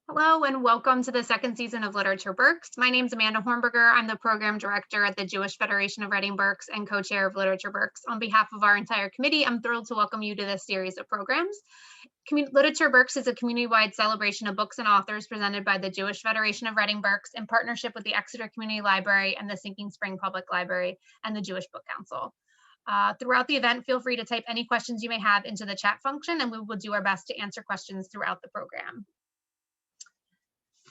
Hello and welcome to the second season of Literature Berks. My name is Amanda Hornberger. I'm the program director at the Jewish Federation of Reading Berks and co-chair of Literature Berks. On behalf of our entire committee, I'm thrilled to welcome you to this series of programs. Literature Berks is a community-wide celebration of books and authors presented by the Jewish Federation of Reading Berks in partnership with the Exeter Community Library and the Sinking Spring Public Library and the Jewish Book Council. Throughout the event, feel free to type any questions you may have into the chat function, and we will do our best to answer questions throughout the program.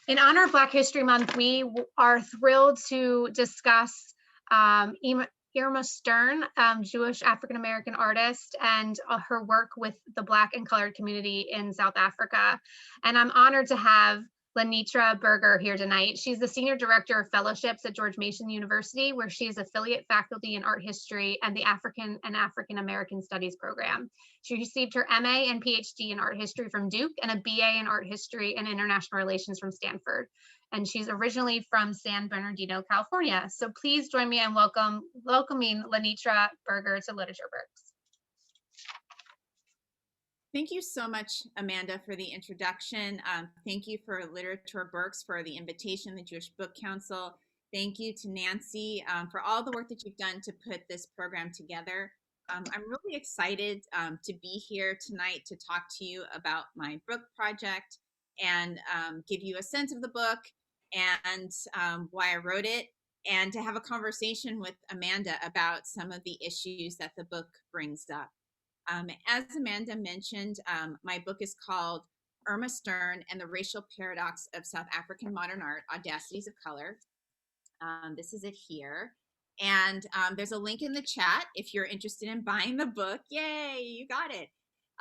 In honor of Black History Month, we are thrilled to discuss Irma Stern, Jewish African-American artist, and her work with the Black and colored community in South Africa. And I'm honored to have Lanitra Berger here tonight. She's the Senior Director of Fellowships at George Mason University, where she is affiliate faculty in art history and the African and African American Studies program. She received her MA and PhD in art history from Duke and a BA in art history and international relations from Stanford. And she's originally from San Bernardino, California. So please join me in welcoming Lanitra Berger to Literature Berks. Thank you so much, Amanda, for the introduction. Thank you for Literature Berks for the invitation, the Jewish Book Council. Thank you to Nancy for all the work that you've done to put this program together. I'm really excited to be here tonight to talk to you about my book project and give you a sense of the book and why I wrote it, and to have a conversation with Amanda about some of the issues that the book brings up. As Amanda mentioned, my book is called Irma Stern and the Racial Paradox of South African Modern Art, Audacities of Color. This is it here. And there's a link in the chat if you're interested in buying the book. Yay, you got it.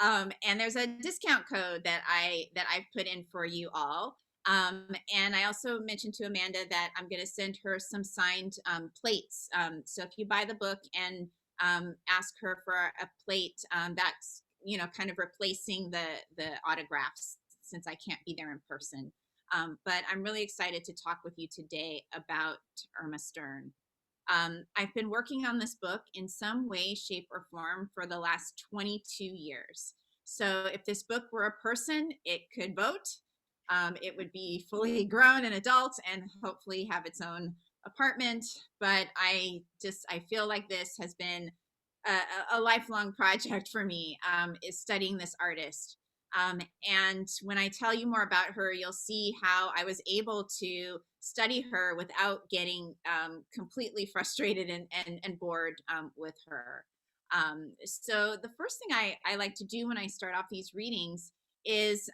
And there's a discount code that I've put in for you all. And I also mentioned to Amanda that I'm going to send her some signed plates. So if you buy the book and ask her for a plate, that's kind of replacing the autographs since I can't be there in person. But I'm really excited to talk with you today about Irma Stern. I've been working on this book in some way, shape, or form for the last 22 years. So if this book were a person, it could vote. It would be fully grown and adult and hopefully have its own apartment. But I feel like this has been a lifelong project for me, is studying this artist. And when I tell you more about her, you'll see how I was able to study her without getting completely frustrated and bored with her. So the first thing I like to do when I start off these readings is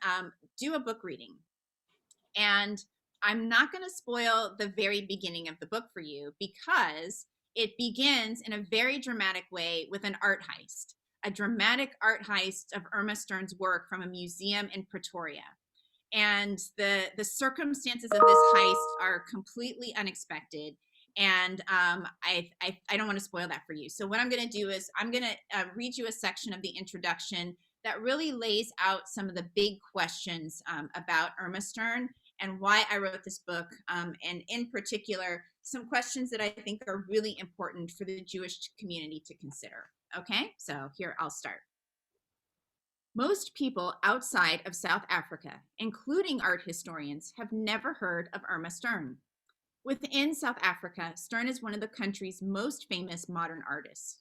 do a book reading. And I'm not going to spoil the very beginning of the book for you because it begins in a very dramatic way with an art heist, a dramatic art heist of Irma Stern's work from a museum in Pretoria. And the circumstances of this heist are completely unexpected. And I don't want to spoil that for you. So what I'm going to do is I'm going to read you a section of the introduction that really lays out some of the big questions about Irma Stern and why I wrote this book, and in particular, some questions that I think are really important for the Jewish community to consider. Okay, so here I'll start. Most people outside of South Africa, including art historians, have never heard of Irma Stern. Within South Africa, Stern is one of the country's most famous modern artists.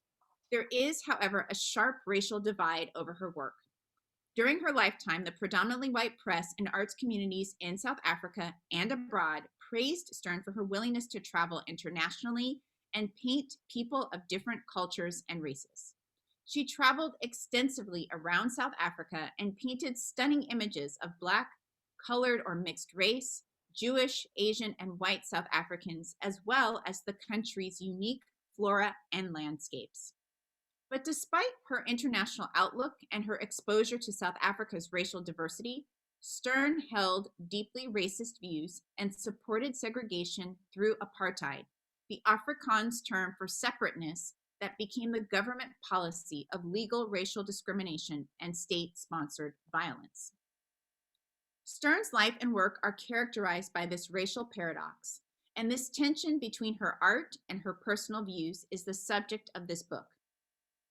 There is, however, a sharp racial divide over her work. During her lifetime, the predominantly white press and arts communities in South Africa and abroad praised Stern for her willingness to travel internationally and paint people of different cultures and races. She traveled extensively around South Africa and painted stunning images of Black, colored or mixed race, Jewish, Asian, and white South Africans, as well as the country's unique flora and landscapes. But despite her international outlook and her exposure to South Africa's racial diversity, Stern held deeply racist views and supported segregation through apartheid, the Afrikaans term for separateness that became the government policy of legal racial discrimination and state-sponsored violence. Stern's life and work are characterized by this racial paradox, and this tension between her art and her personal views is the subject of this book.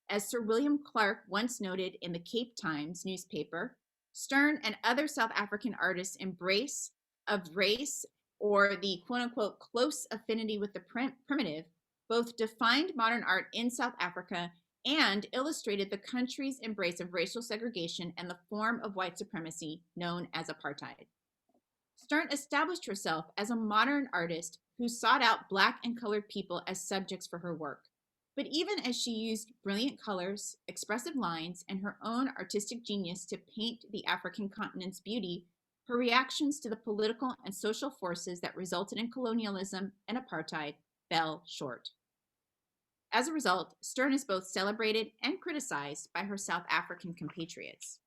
As Sir William Clark once noted in the Cape Times newspaper, Stern and other South African artists' embrace of race, or the quote-unquote close affinity with the primitive, both defined modern art in South Africa and illustrated the country's embrace of racial segregation and the form of white supremacy known as apartheid. Stern established herself as a modern artist who sought out Black and colored people as subjects for her work. But even as she used brilliant colors, expressive lines, and her own artistic genius to paint the African continent's beauty, her reactions to the political and social forces that resulted in colonialism and apartheid fell short. As a result, Stern is both celebrated and criticized by her South African compatriots.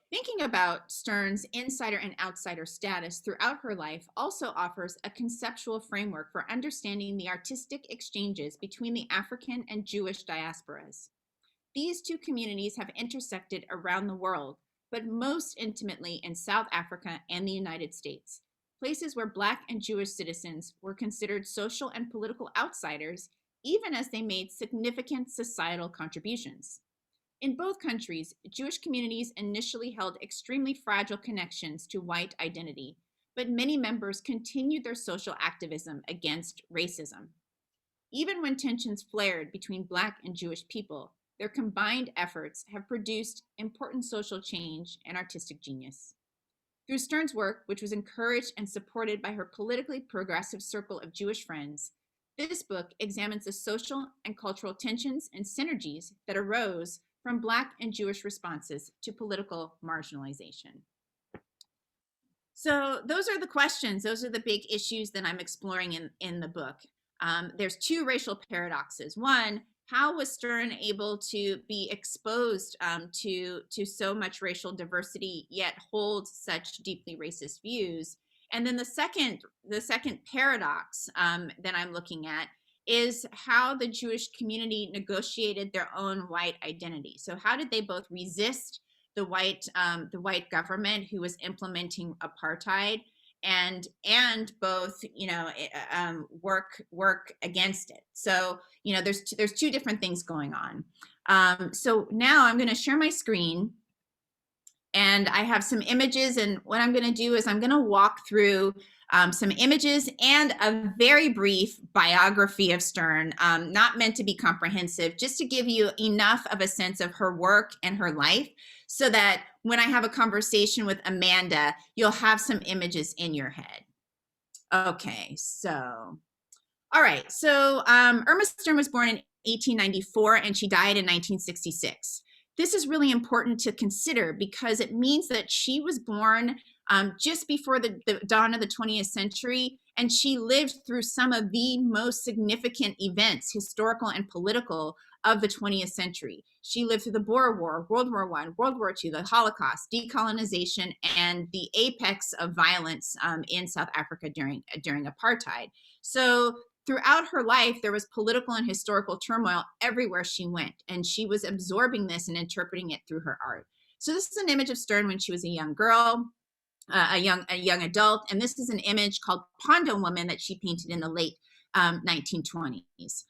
Thinking about Stern's insider and outsider status throughout her life also offers a conceptual framework for understanding the artistic exchanges between the African and Jewish diasporas. These two communities have intersected around the world, but most intimately in South Africa and the United States, places where Black and Jewish citizens were considered social and political outsiders, even as they made significant societal contributions. In both countries, Jewish communities initially held extremely fragile connections to white identity, but many members continued their social activism against racism. Even when tensions flared between Black and Jewish people, their combined efforts have produced important social change and artistic genius. Through Stern's work, which was encouraged and supported by her politically progressive circle of Jewish friends, this book examines the social and cultural tensions and synergies that arose from Black and Jewish responses to political marginalization. So those are the questions, those are the big issues that I'm exploring in the book. There's two racial paradoxes. One, how was Stern able to be exposed to so much racial diversity, yet hold such deeply racist views? And then the second paradox that I'm looking at is how the Jewish community negotiated their own white identity. So how did they both resist the white government who was implementing apartheid, and both work against it? So there's two different things going on. So now I'm going to share my screen, and I have some images, and what I'm going to do is I'm going to walk through some images and a very brief biography of Stern, not meant to be comprehensive, just to give you enough of a sense of her work and her life, so that when I have a conversation with Amanda, you'll have some images in your head. Okay, so, all right. So Irma Stern was born in 1894 and she died in 1966. This is really important to consider because it means that she was born just before the dawn of the 20th century, and she lived through some of the most significant events, historical and political, of the 20th century. She lived through the Boer War, World War I, World War II, the Holocaust, decolonization, and the apex of violence in South Africa during apartheid. So throughout her life, there was political and historical turmoil everywhere she went, and she was absorbing this and interpreting it through her art. So this is an image of Stern when she was a young girl, a young adult, and this is an image called Panda Woman that she painted in the late 1920s.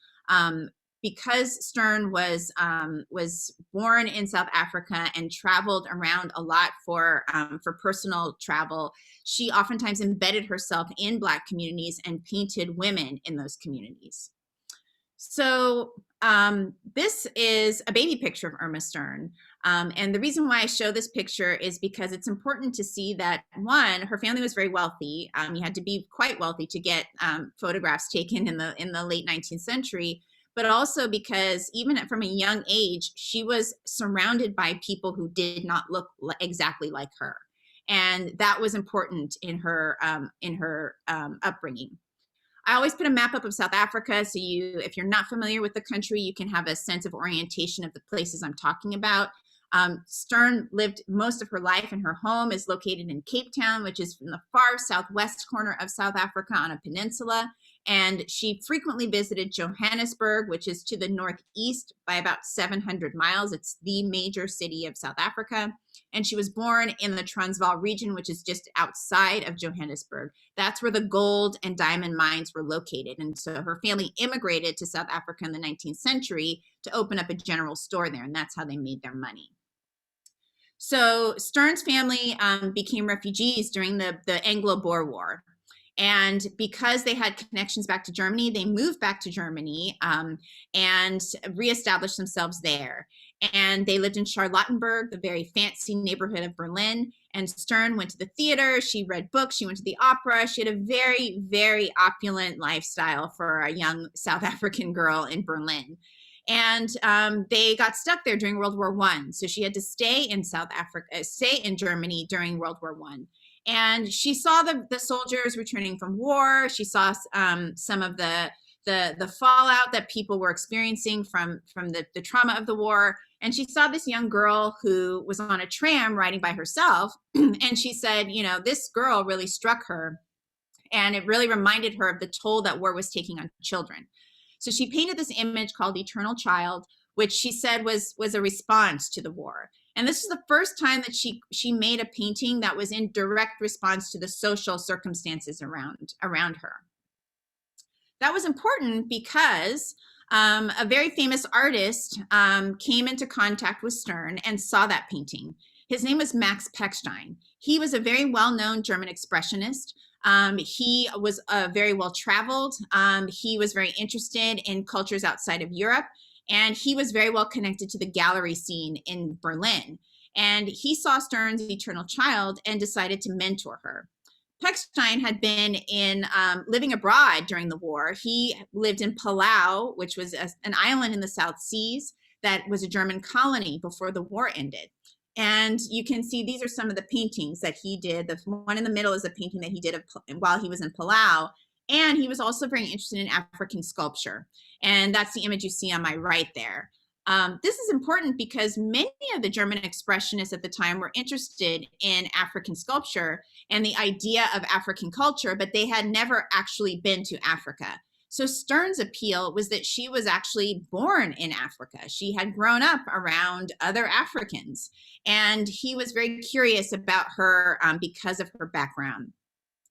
Because Stern was born in South Africa and traveled around a lot for personal travel, she oftentimes embedded herself in Black communities and painted women in those communities. So this is a baby picture of Irma Stern. And the reason why I show this picture is because it's important to see that, one, her family was very wealthy. You had to be quite wealthy to get photographs taken in the late 19th century, but also because even from a young age, she was surrounded by people who did not look exactly like her. And that was important in her upbringing. I always put a map up of South Africa, so if you're not familiar with the country, you can have a sense of orientation of the places I'm talking about. Stern lived most of her life, and her home is located in Cape Town, which is in the far southwest corner of South Africa on a peninsula. And she frequently visited Johannesburg, which is to the northeast by about 700 miles. It's the major city of South Africa. And she was born in the Transvaal region, which is just outside of Johannesburg. That's where the gold and diamond mines were located. And so her family immigrated to South Africa in the 19th century to open up a general store there, and that's how they made their money. So Stern's family became refugees during the Anglo-Boer War. And because they had connections back to Germany, they moved back to Germany and reestablished themselves there. And they lived in Charlottenburg, the very fancy neighborhood of Berlin. And Stern went to the theater, she read books, she went to the opera. She had a very, very opulent lifestyle for a young South African girl in Berlin. And they got stuck there during World War I. So she had to stay in South Africa, stay in Germany during World War I. And she saw the soldiers returning from war. She saw some of the fallout that people were experiencing from the trauma of the war. And she saw this young girl who was on a tram riding by herself. And she said, you know, this girl really struck her. And it really reminded her of the toll that war was taking on children. So she painted this image called Eternal Child, which she said was a response to the war. And this is the first time that she made a painting that was in direct response to the social circumstances around her. That was important because a very famous artist came into contact with Stern and saw that painting. His name was Max Pechstein. He was a very well-known German expressionist. He was very well-traveled. He was very interested in cultures outside of Europe. And he was very well connected to the gallery scene in Berlin. And he saw Stern's Eternal Child and decided to mentor her. Pechstein had been living abroad during the war. He lived in Palau, which was an island in the South Seas that was a German colony before the war ended. And you can see these are some of the paintings that he did. The one in the middle is a painting that he did while he was in Palau. And he was also very interested in African sculpture. And that's the image you see on my right there. This is important because many of the German expressionists at the time were interested in African sculpture and the idea of African culture, but they had never actually been to Africa. So Stern's appeal was that she was actually born in Africa. She had grown up around other Africans, and he was very curious about her because of her background.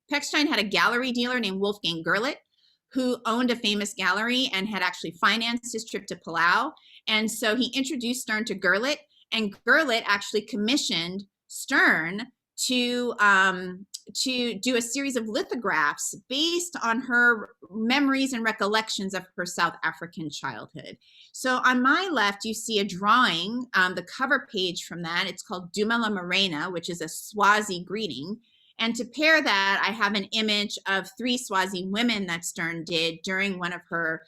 Pechstein had a gallery dealer named Wolfgang Gerlit, who owned a famous gallery and had actually financed his trip to Palau. And so he introduced Stern to Gerlit, and Gerlit actually commissioned Stern to do a series of lithographs based on her memories and recollections of her South African childhood. So on my left, you see a drawing, the cover page from that. It's called Dumela Morena, which is a Swazi greeting. And to pair that, I have an image of 3 Swazi women that Stern did during one of her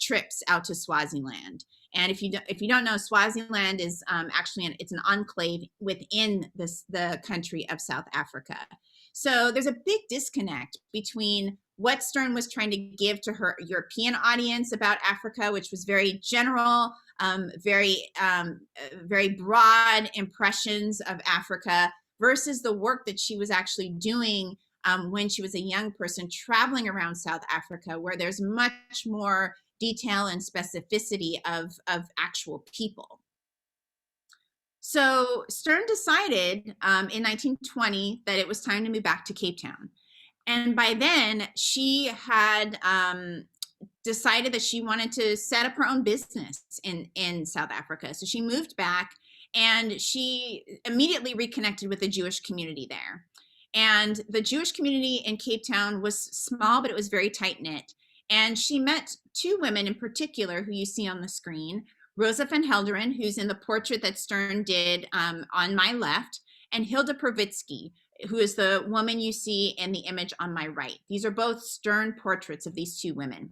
trips out to Swaziland. And if you don't know, Swaziland is actually it's an enclave within the country of South Africa. So there's a big disconnect between what Stern was trying to give to her European audience about Africa, which was very general, very broad impressions of Africa, versus the work that she was actually doing when she was a young person traveling around South Africa, where there's much more detail and specificity of actual people. So Stern decided in 1920 that it was time to move back to Cape Town. And by then, she had decided that she wanted to set up her own business in South Africa. So she moved back, and she immediately reconnected with the Jewish community there. And the Jewish community in Cape Town was small, but it was very tight-knit. And she met 2 women in particular who you see on the screen, Rosa van Helderen, who's in the portrait that Stern did on my left, and Hilda Pravitsky, who is the woman you see in the image on my right. These are both Stern portraits of these 2 women.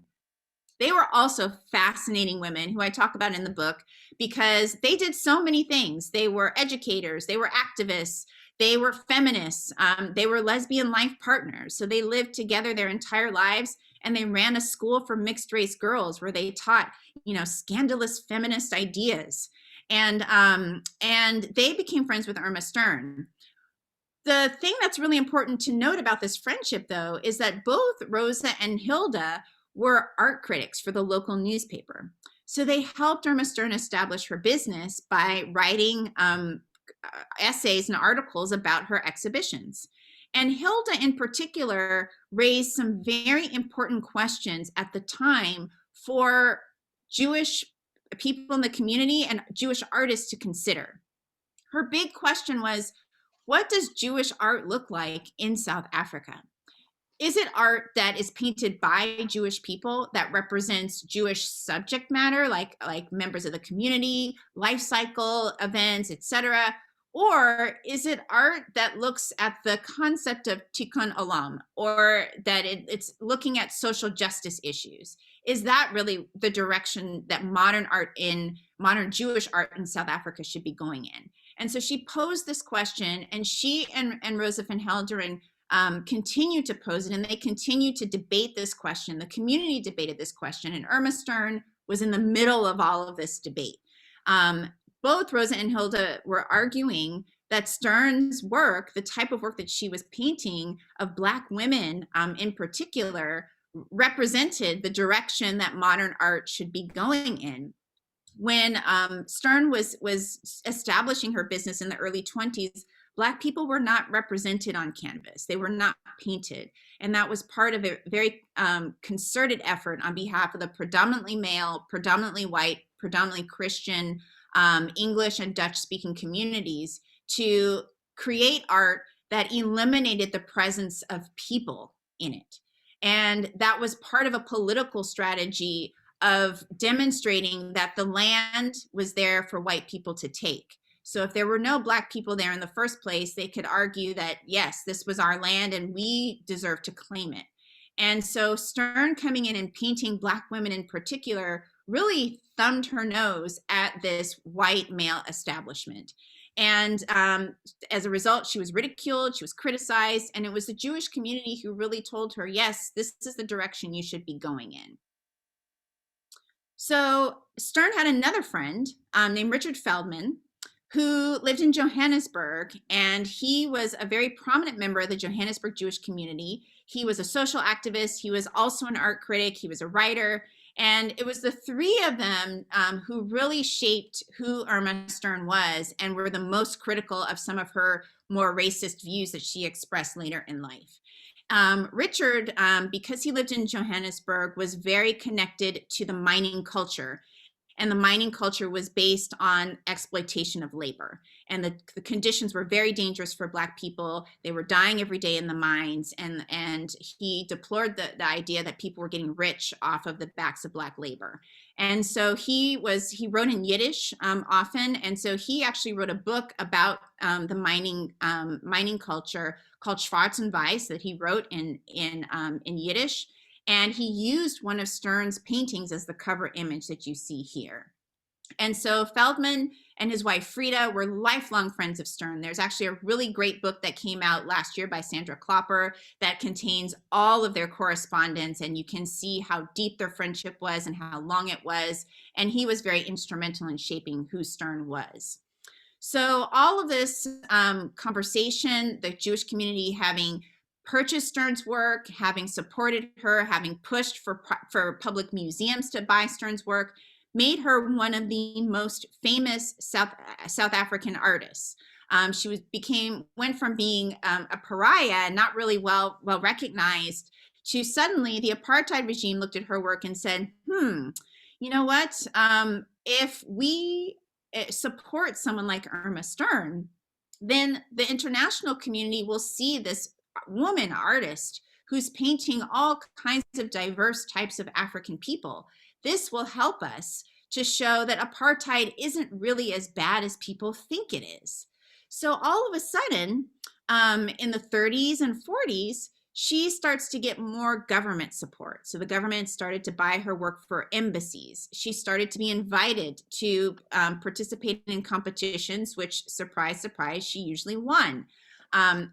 They were also fascinating women who I talk about in the book because they did so many things. They were educators, they were activists, they were feminists, they were lesbian life partners. So they lived together their entire lives, and they ran a school for mixed race girls where they taught, scandalous feminist ideas. And they became friends with Irma Stern. The thing that's really important to note about this friendship, though, is that both Rosa and Hilda were art critics for the local newspaper. So they helped Irma Stern establish her business by writing essays and articles about her exhibitions. And Hilda in particular raised some very important questions at the time for Jewish people in the community and Jewish artists to consider. her big question was, what does Jewish art look like in South Africa? Is it art that is painted by Jewish people that represents Jewish subject matter, like members of the community, life cycle events, etc.? Or is it art that looks at the concept of tikkun olam, or that it's looking at social justice issues? Is that really the direction that modern Jewish art in South Africa should be going in? And so she posed this question, and she and Rosa van Helderen continue to pose it, and they continue to debate this question. The community debated this question, and Irma Stern was in the middle of all of this debate. Both Rosa and Hilda were arguing that Stern's work, the type of work that she was painting of Black women in particular, represented the direction that modern art should be going in. When Stern was establishing her business in the early 20s, Black people were not represented on canvas. They were not painted. And that was part of a very concerted effort on behalf of the predominantly male, predominantly white, predominantly Christian, English and Dutch-speaking communities to create art that eliminated the presence of people in it. And that was part of a political strategy of demonstrating that the land was there for white people to take. So if there were no Black people there in the first place, they could argue that, yes, this was our land and we deserve to claim it. And so Stern coming in and painting Black women in particular really thumbed her nose at this white male establishment. And as a result, she was ridiculed, she was criticized, and it was the Jewish community who really told her, yes, this is the direction you should be going in. So Stern had another friend named Richard Feldman, who lived in Johannesburg, and he was a very prominent member of the Johannesburg Jewish community. He was a social activist. He was also an art critic. He was a writer. And it was the three of them who really shaped who Irma Stern was and were the most critical of some of her more racist views that she expressed later in life. Richard, because he lived in Johannesburg, was very connected to the mining culture. And the mining culture was based on exploitation of labor. And the conditions were very dangerous for Black people. They were dying every day in the mines. And he deplored the idea that people were getting rich off of the backs of Black labor. And so he wrote in Yiddish often. And so he actually wrote a book about the mining culture called Schwarz und Weiß that he wrote in Yiddish. And he used one of Stern's paintings as the cover image that you see here. And so Feldman and his wife Frida were lifelong friends of Stern. There's actually a really great book that came out last year by Sandra Klopper that contains all of their correspondence, and you can see how deep their friendship was and how long it was. And he was very instrumental in shaping who Stern was. So all of this conversation, the Jewish community having purchased Stern's work, having supported her, having pushed for public museums to buy Stern's work, made her one of the most famous South African artists. She went from being a pariah and not really well recognized to suddenly the apartheid regime looked at her work and said, you know what? If we support someone like Irma Stern, then the international community will see this woman artist who's painting all kinds of diverse types of African people. This will help us to show that apartheid isn't really as bad as people think it is. So all of a sudden, in the 30s and 40s, she starts to get more government support. So the government started to buy her work for embassies. She started to be invited to participate in competitions, which, surprise, surprise, she usually won.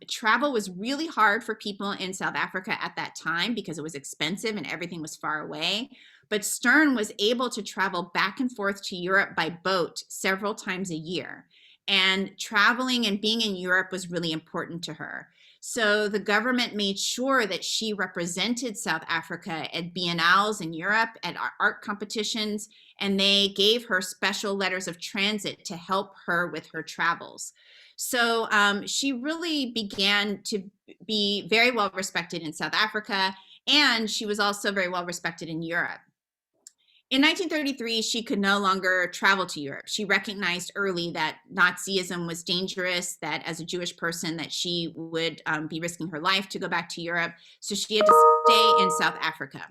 Travel was really hard for people in South Africa at that time because it was expensive and everything was far away. But Stern was able to travel back and forth to Europe by boat several times a year. And traveling and being in Europe was really important to her. So the government made sure that she represented South Africa at biennales in Europe, at art competitions, and they gave her special letters of transit to help her with her travels. So she really began to be very well respected in South Africa, and she was also very well respected in Europe. In 1933, she could no longer travel to Europe. She recognized early that Nazism was dangerous, that as a Jewish person that she would be risking her life to go back to Europe. So she had to stay in South Africa.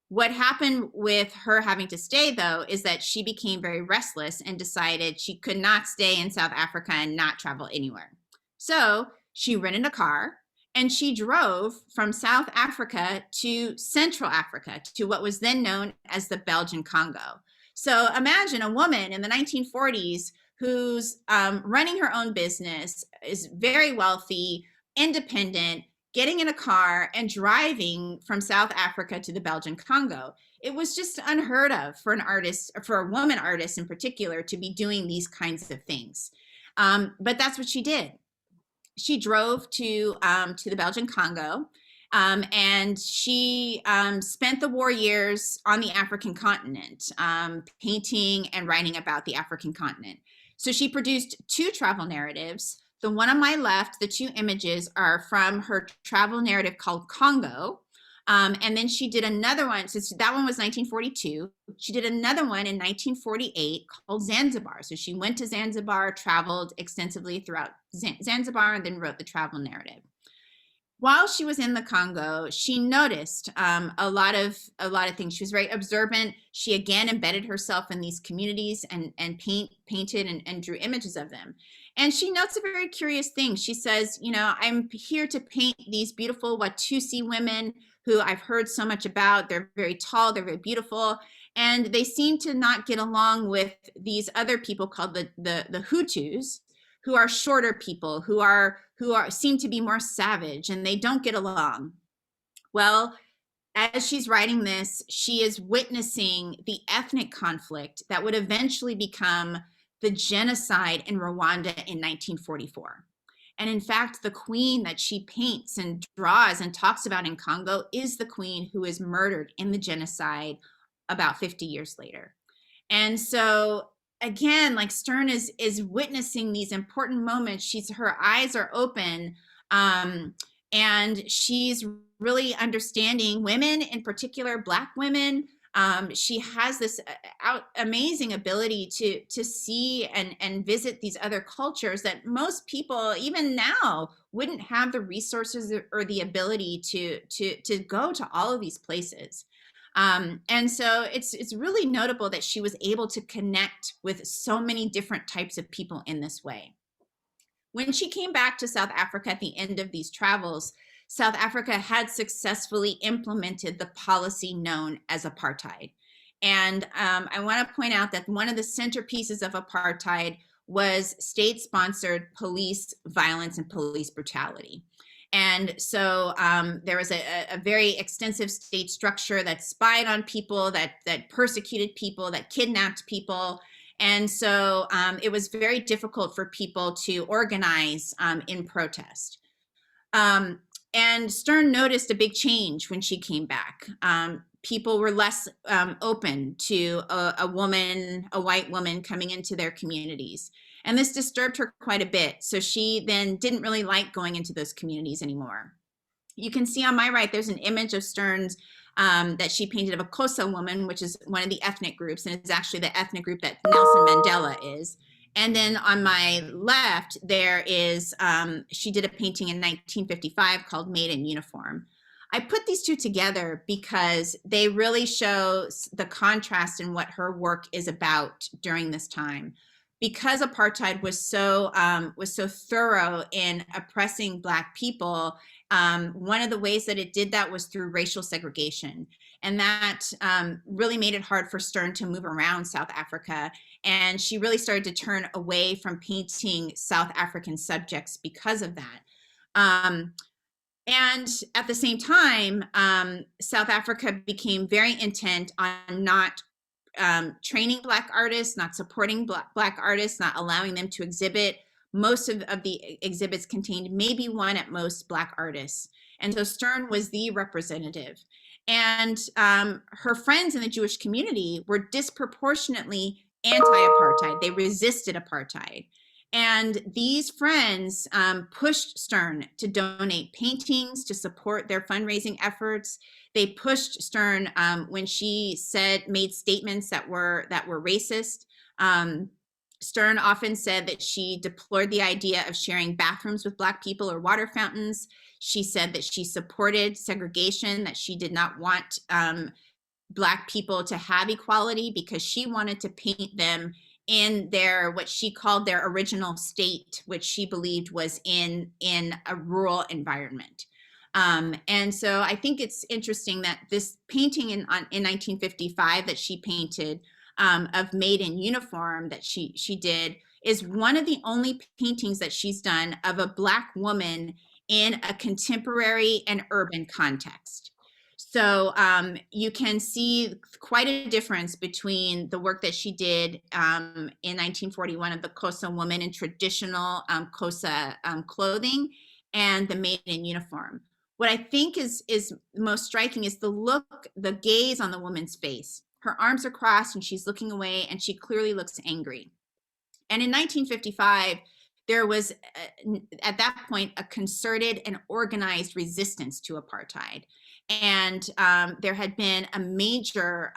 What happened with her having to stay, though, is that she became very restless and decided she could not stay in South Africa and not travel anywhere. So she rented a car and she drove from South Africa to Central Africa, to what was then known as the Belgian Congo. So imagine a woman in the 1940s who's running her own business, is very wealthy, independent, getting in a car and driving from South Africa to the Belgian Congo. It was just unheard of for an artist, for a woman artist in particular, to be doing these kinds of things. But that's what she did. She drove to the Belgian Congo, and she spent the war years on the African continent, painting and writing about the African continent. So she produced 2 travel narratives. The one on my left, the 2 images, are from her travel narrative called Congo. And then she did another one, so that one was 1942. She did another one in 1948 called Zanzibar. So she went to Zanzibar, traveled extensively throughout Zanzibar, and then wrote the travel narrative. While she was in the Congo, she noticed a lot of things. She was very observant. She again embedded herself in these communities and painted and drew images of them. And she notes a very curious thing. She says, you know, I'm here to paint these beautiful Watusi women who I've heard so much about. They're very tall, they're very beautiful, and they seem to not get along with these other people called the Hutus, who are shorter people, who seem to be more savage, and they don't get along. Well, as she's writing this, she is witnessing the ethnic conflict that would eventually become the genocide in Rwanda in 1944. And in fact, the queen that she paints and draws and talks about in Congo is the queen who is murdered in the genocide about 50 years later. And so again, like Stern is witnessing these important moments. Her eyes are open, and she's really understanding women, in particular Black women. She has this amazing ability to see and visit these other cultures that most people, even now, wouldn't have the resources or the ability to go to all of these places. And so it's really notable that she was able to connect with so many different types of people in this way. When she came back to South Africa at the end of these travels, South Africa had successfully implemented the policy known as apartheid. And I want to point out that one of the centerpieces of apartheid was state-sponsored police violence and police brutality. And so there was a very extensive state structure that spied on people, that persecuted people, that kidnapped people. And so it was very difficult for people to organize in protest. And Stern noticed a big change when she came back. People were less open to a white woman coming into their communities. And this disturbed her quite a bit. So she then didn't really like going into those communities anymore. You can see on my right, there's an image of Stern's that she painted of a Xhosa woman, which is one of the ethnic groups. And it's actually the ethnic group that Nelson Mandela is. And then on my left, there is, she did a painting in 1955 called Made in Uniform. I put these 2 together because they really show the contrast in what her work is about during this time. Because apartheid was so thorough in oppressing Black people, one of the ways that it did that was through racial segregation. And that really made it hard for Stern to move around South Africa. And she really started to turn away from painting South African subjects because of that. And at the same time, South Africa became very intent on not training Black artists, not supporting Black artists, not allowing them to exhibit. Most of the exhibits contained maybe 1 at most Black artists. And so Stern was the representative. And her friends in the Jewish community were disproportionately anti-apartheid. They resisted apartheid. And these friends pushed Stern to donate paintings to support their fundraising efforts. They pushed Stern when she made statements that were racist. Stern often said that she deplored the idea of sharing bathrooms with Black people or water fountains. She said that she supported segregation, that she did not want Black people to have equality because she wanted to paint them in their, what she called their original state, which she believed was in a rural environment. And so I think it's interesting that this painting in 1955 that she painted of Maid in Uniform that she did is one of the only paintings that she's done of a Black woman in a contemporary and urban context. So you can see quite a difference between the work that she did in 1941 of the Xhosa woman in traditional Xhosa clothing and the Maid in Uniform. What I think is most striking is the look, the gaze on the woman's face. Her arms are crossed and she's looking away and she clearly looks angry. And in 1955, there was, at that point, a concerted and organized resistance to apartheid. And there had been a major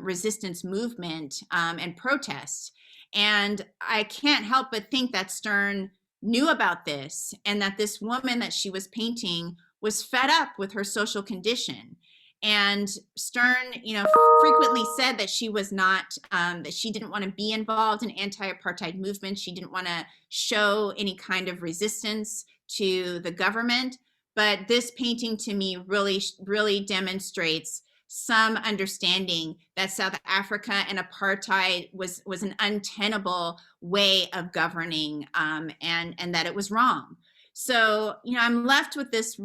resistance movement and protests. And I can't help but think that Stern knew about this and that this woman that she was painting was fed up with her social condition. And Stern, frequently said that she was not, that she didn't want to be involved in anti-apartheid movements. She didn't want to show any kind of resistance to the government. But this painting to me really demonstrates some understanding that South Africa and apartheid was an untenable way of governing, and that it was wrong. So, I'm left with this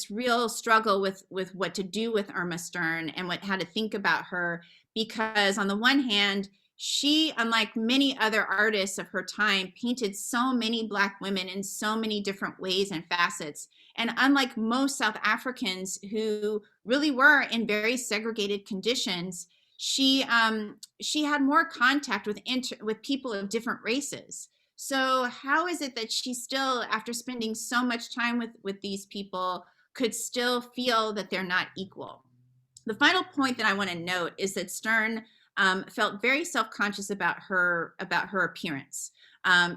real struggle with what to do with Irma Stern and how to think about her, because on the one hand, she, unlike many other artists of her time, painted so many Black women in so many different ways and facets. And unlike most South Africans who really were in very segregated conditions, she had more contact with people of different races. So how is it that she still, after spending so much time with these people, could still feel that they're not equal? The final point that I want to note is that Stern felt very self-conscious about her appearance.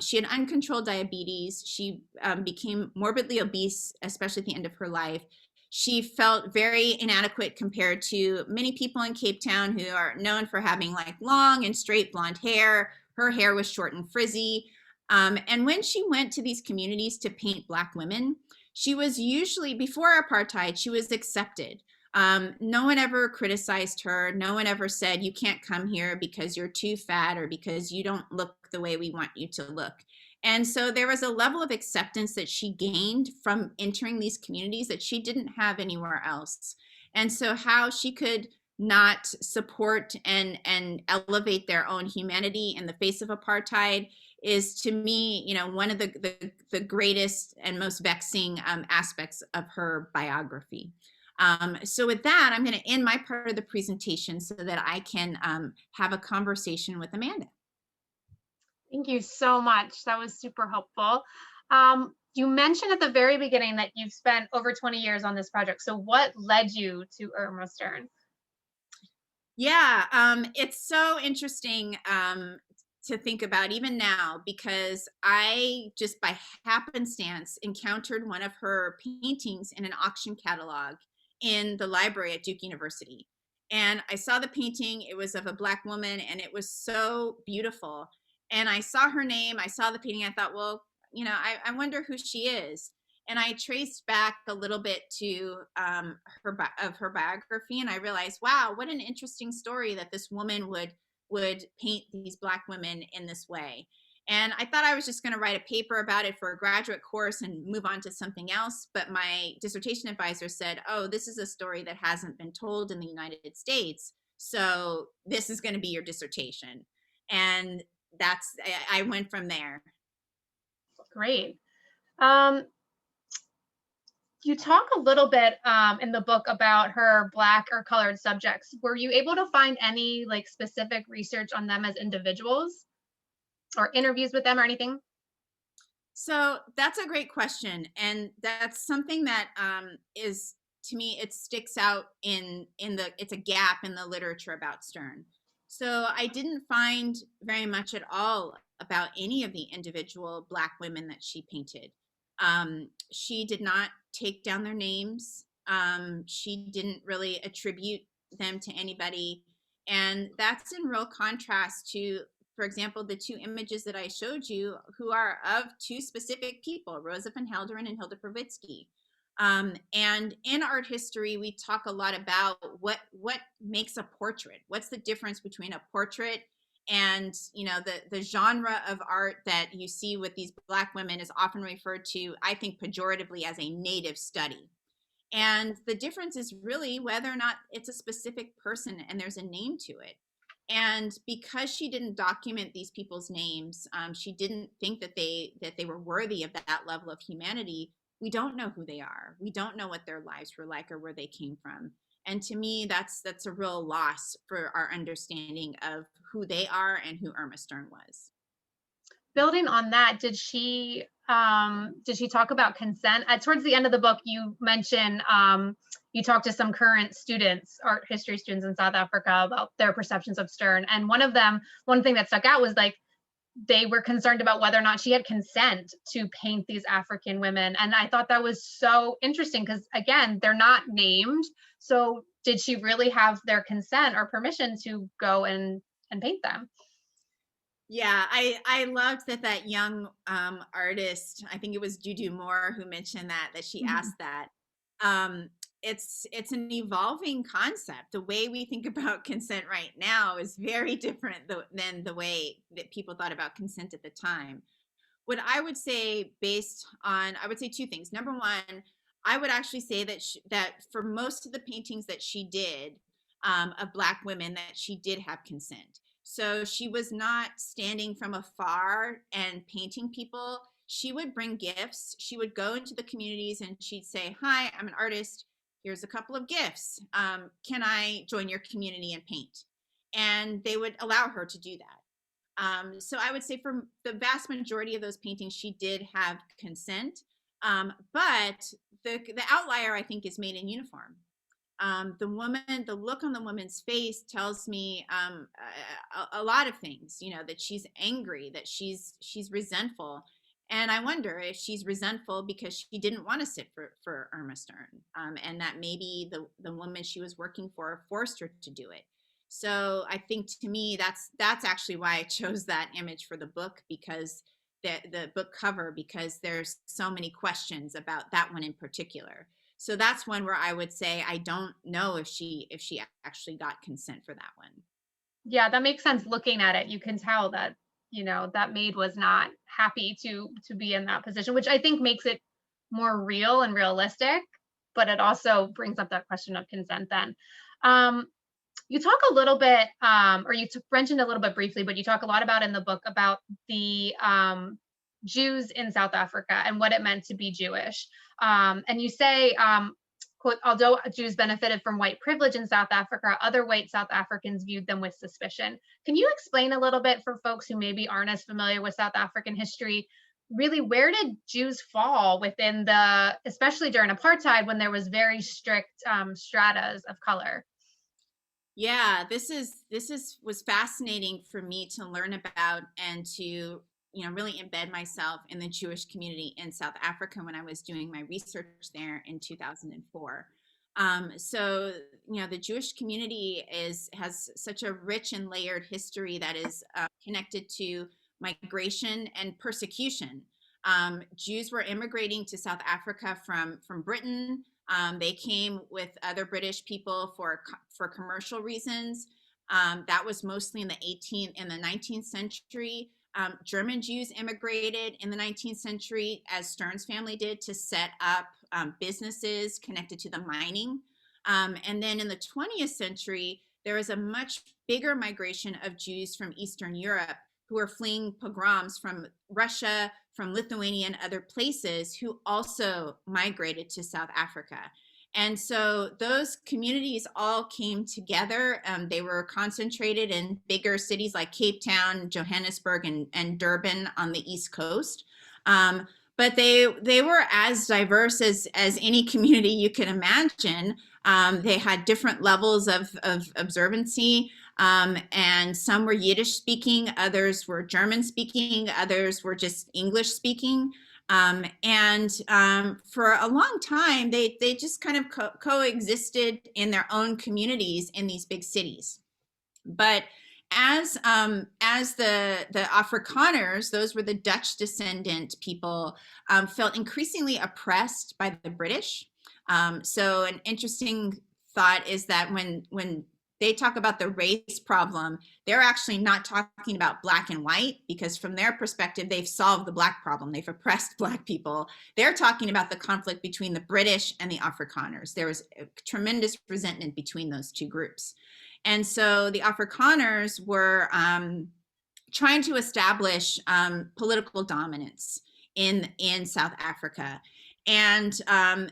She had uncontrolled diabetes. She became morbidly obese, especially at the end of her life. She felt very inadequate compared to many people in Cape Town who are known for having like long and straight blonde hair. Her hair was short and frizzy. And when she went to these communities to paint Black women, she was usually, before apartheid, she was accepted. No one ever criticized her. No one ever said, you can't come here because you're too fat or because you don't look the way we want you to look. And so there was a level of acceptance that she gained from entering these communities that she didn't have anywhere else. And so how she could not support and elevate their own humanity in the face of apartheid is, to me, one of the greatest and most vexing aspects of her biography. So with that, I'm going to end my part of the presentation so that I can have a conversation with Amanda. Thank you so much. That was super helpful. You mentioned at the very beginning that you've spent over 20 years on this project. So what led you to Irma Stern? Yeah, it's so interesting to think about even now, because I just by happenstance encountered one of her paintings in an auction catalog in the library at Duke University. And I saw the painting. It was of a Black woman and it was so beautiful. And I saw her name, I saw the painting, I thought, well, I wonder who she is. And I traced back a little bit to her biography, and I realized, wow, what an interesting story that this woman would paint these Black women in this way. And I thought I was just going to write a paper about it for a graduate course and move on to something else. But my dissertation advisor said, oh, this is a story that hasn't been told in the United States. So this is going to be your dissertation. And I went from there. Great. You talk a little bit in the book about her Black or colored subjects. Were you able to find any specific research on them as individuals or interviews with them or anything? So that's a great question, and that's something that is, to me, it sticks out in the, it's a gap in the literature about Stern. So I didn't find very much at all about any of the individual Black women that she painted. She did not take down their names. She didn't really attribute them to anybody, and that's in real contrast to, for example, the two images that I showed you, who are of two specific people, Rosa van Helderen and Hilda Pravitsky. And in art history, we talk a lot about what makes a portrait. What's the difference between a portrait and, you know, the genre of art that you see with these Black women is often referred to, I think, pejoratively as a native study. And the difference is really whether or not it's a specific person and there's a name to it. And because she didn't document these people's names, she didn't think that they were worthy of that level of humanity. We don't know who they are. We don't know what their lives were like or where they came from. And to me, that's a real loss for our understanding of who they are and who Irma Stern was. Building on that, did she talk about consent? Towards the end of the book, you mentioned you talked to some current students, art history students in South Africa, about their perceptions of Stern. And one thing that stuck out was like they were concerned about whether or not she had consent to paint these African women. And I thought that was so interesting because, again, they're not named. So did she really have their consent or permission to go and paint them? Yeah, I loved that young artist, I think it was Dudu Moore, who mentioned that she asked that. It's an evolving concept. The way we think about consent right now is very different than the way that people thought about consent at the time. What I would say, based on, I would say two things. Number one, I would actually say that for most of the paintings that she did of Black women, that she did have consent. So she was not standing from afar and painting people. She would bring gifts. She would go into the communities and she'd say, "Hi, I'm an artist. Here's a couple of gifts. Can I join your community and paint?" And they would allow her to do that. So I would say for the vast majority of those paintings, she did have consent. But the outlier, I think, is Made in Uniform. The look on the woman's face tells me a lot of things, you know, that she's angry, that she's resentful. And I wonder if she's resentful because she didn't want to sit for Irma Stern, and that maybe the woman she was working for forced her to do it. So I think, to me, that's actually why I chose that image for the book, because the book cover, because there's so many questions about that one in particular. So that's one where I would say I don't know if she actually got consent for that one. Yeah, that makes sense. Looking at it, you can tell that, you know, that maid was not happy to be in that position, which I think makes it more real and realistic, but it also brings up that question of consent then. You talk a little bit, or you mentioned a little bit briefly, but you talk a lot about in the book about the Jews in South Africa and what it meant to be Jewish. And you say, quote, although Jews benefited from white privilege in South Africa, other white South Africans viewed them with suspicion. Can you explain a little bit for folks who maybe aren't as familiar with South African history? Really, where did Jews fall within especially during apartheid, when there was very strict stratas of color? Yeah, was fascinating for me to learn about and to, you know, really embed myself in the Jewish community in South Africa when I was doing my research there in 2004. So, you know, the Jewish community has such a rich and layered history that is connected to migration and persecution. Jews were immigrating to South Africa from Britain. They came with other British people for commercial reasons. That was mostly in the 19th century. German Jews immigrated in the 19th century, as Stern's family did, to set up businesses connected to the mining. And then in the 20th century, there was a much bigger migration of Jews from Eastern Europe who were fleeing pogroms from Russia, from Lithuania, and other places, who also migrated to South Africa. And so those communities all came together. They were concentrated in bigger cities like Cape Town, Johannesburg, and Durban on the East Coast. But they were as diverse as any community you can imagine. They had different levels of observancy, and some were Yiddish speaking, others were German speaking, others were just English speaking. For a long time, they just kind of coexisted in their own communities in these big cities. But as the Afrikaners, those were the Dutch descendant people, felt increasingly oppressed by the British. So an interesting thought is that when they talk about the race problem, they're actually not talking about black and white, because from their perspective, they've solved the black problem. They've oppressed black people. They're talking about the conflict between the British and the Afrikaners. There was a tremendous resentment between those two groups. And so the Afrikaners were trying to establish political dominance in South Africa. And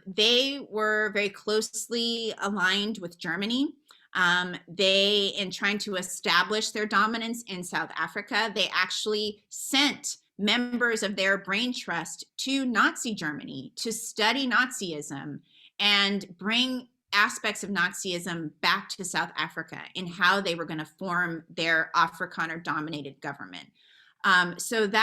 they were very closely aligned with Germany. In trying to establish their dominance in South Africa, they actually sent members of their brain trust to Nazi Germany to study Nazism and bring aspects of Nazism back to South Africa in how they were going to form their Afrikaner dominated government. So the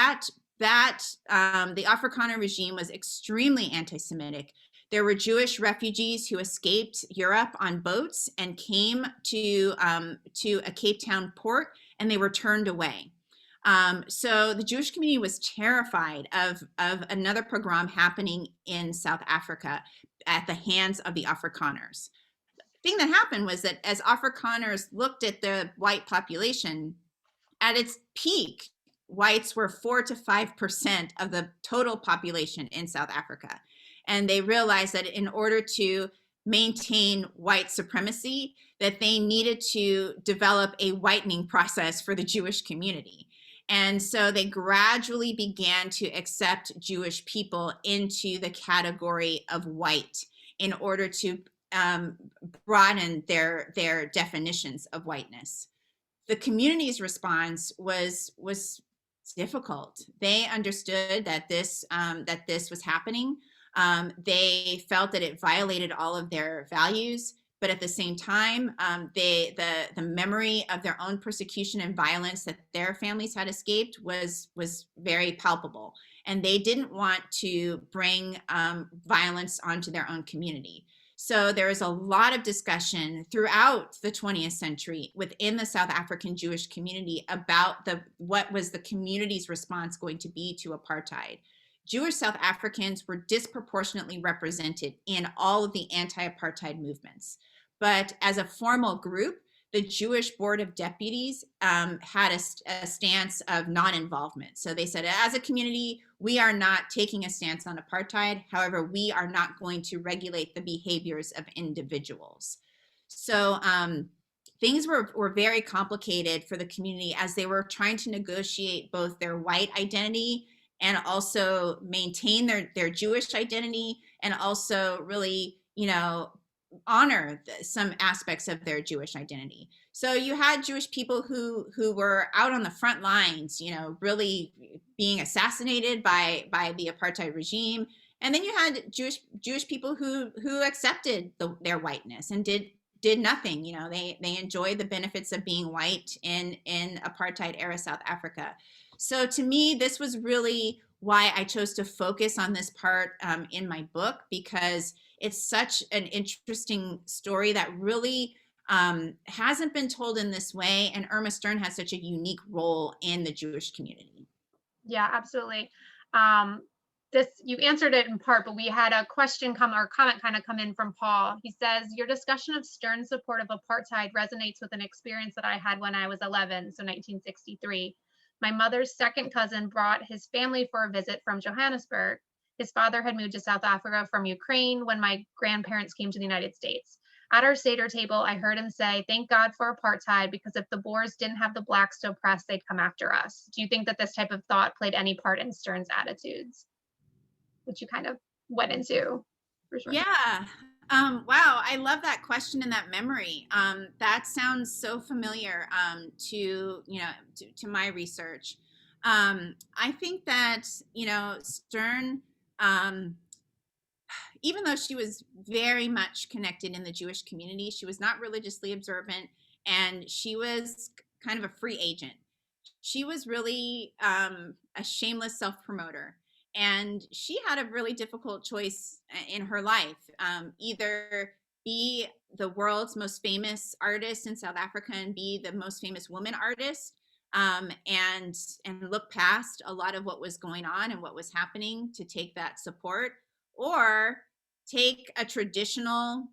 Afrikaner regime was extremely anti-Semitic. There were Jewish refugees who escaped Europe on boats and came to a Cape Town port, and they were turned away. So the Jewish community was terrified of another pogrom happening in South Africa at the hands of the Afrikaners. The thing that happened was that as Afrikaners looked at the white population, at its peak, whites were 4 to 5% of the total population in South Africa. And they realized that in order to maintain white supremacy, that they needed to develop a whitening process for the Jewish community. And so they gradually began to accept Jewish people into the category of white in order to broaden their definitions of whiteness. The community's response was difficult. They understood that this was happening. They felt that it violated all of their values, but at the same time, the memory of their own persecution and violence that their families had escaped was very palpable, and they didn't want to bring violence onto their own community. So there is a lot of discussion throughout the 20th century within the South African Jewish community about what was the community's response going to be to apartheid. Jewish South Africans were disproportionately represented in all of the anti-apartheid movements. But as a formal group, the Jewish Board of Deputies had a stance of non-involvement. So they said, as a community, we are not taking a stance on apartheid. However, we are not going to regulate the behaviors of individuals. So things were very complicated for the community as they were trying to negotiate both their white identity and also maintain their Jewish identity, and also really, honor some aspects of their Jewish identity. So you had Jewish people who were out on the front lines, really being assassinated by the apartheid regime. And then you had Jewish people who accepted their whiteness and did nothing. They enjoyed the benefits of being white in apartheid era South Africa. So to me, this was really why I chose to focus on this part in my book, because it's such an interesting story that really hasn't been told in this way. And Irma Stern has such a unique role in the Jewish community. Yeah, absolutely. You answered it in part, but we had a question comment kind of come in from Paul. He says, your discussion of Stern's support of apartheid resonates with an experience that I had when I was 11, so 1963. My mother's second cousin brought his family for a visit from Johannesburg. His father had moved to South Africa from Ukraine when my grandparents came to the United States. At our Seder table, I heard him say, thank God for apartheid, because if the Boers didn't have the blacks to oppress, they'd come after us. Do you think that this type of thought played any part in Stern's attitudes, which you kind of went into? For sure. Yeah. Wow. I love that question and that memory. That sounds so familiar to my research. I think that, Stern, um, even though she was very much connected in the Jewish community, she was not religiously observant, and she was kind of a free agent. She was really a shameless self promoter. And she had a really difficult choice in her life, either be the world's most famous artist in South Africa and be the most famous woman artist, and look past a lot of what was going on and what was happening to take that support, or take a traditional